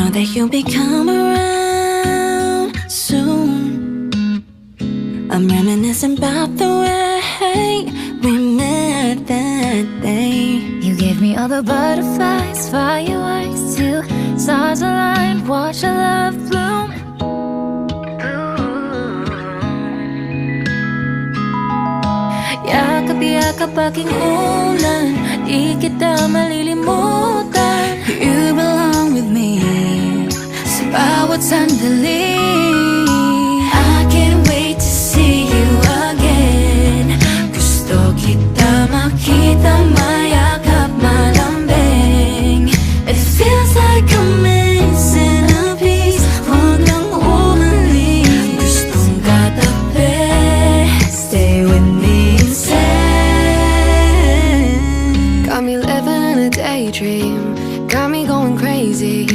know that you'll be coming around soon. I'm reminiscing about the way we met that day. You gave me all the butterflies, fireworks, till stars aligned, watch our love bloom. Yakap-yakap aking ulan, di kita malilimutan. You belong with me sa bawat sandali. I can't wait to see you again. Gusto kita makita, mayakap, malambing. It feels like I'm missing a piece. Huwag nang umalis, gustong katabi. Stay with me instead. Got me living in a daydream, got me going crazy.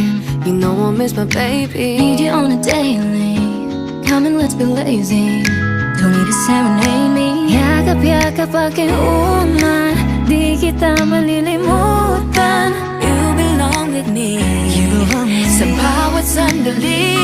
You know I miss my baby. Need you on a daily, come and let's be lazy. Don't need to serenade me. Yakap-yakap aking ulan, di kita malilimutan. You belong with me, sa bawat sandali.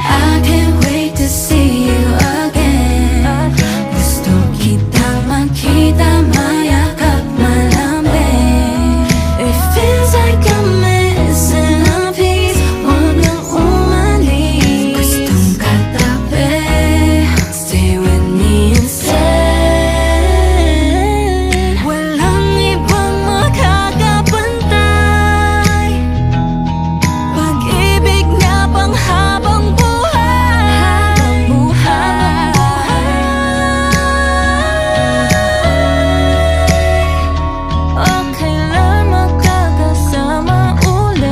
I can't wait to see you again. Gusto kita makita, mayakap, malambing. It feels like I'm missing a piece. Huwag nang umalis, gustong katabi. Stay with me instead. Walang ibang makakapantay, pag-ibig na panghabang buhay. O kailan magkakasama ulit?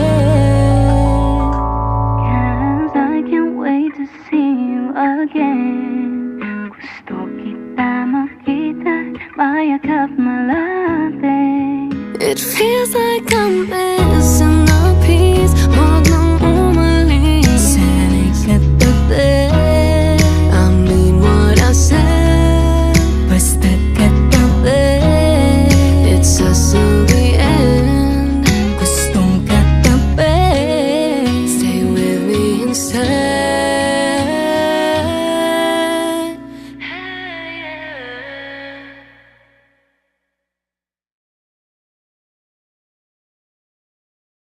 'Cause I can't wait to see you again. Gusto kita makita, mayakap, malapit. It feels like I'm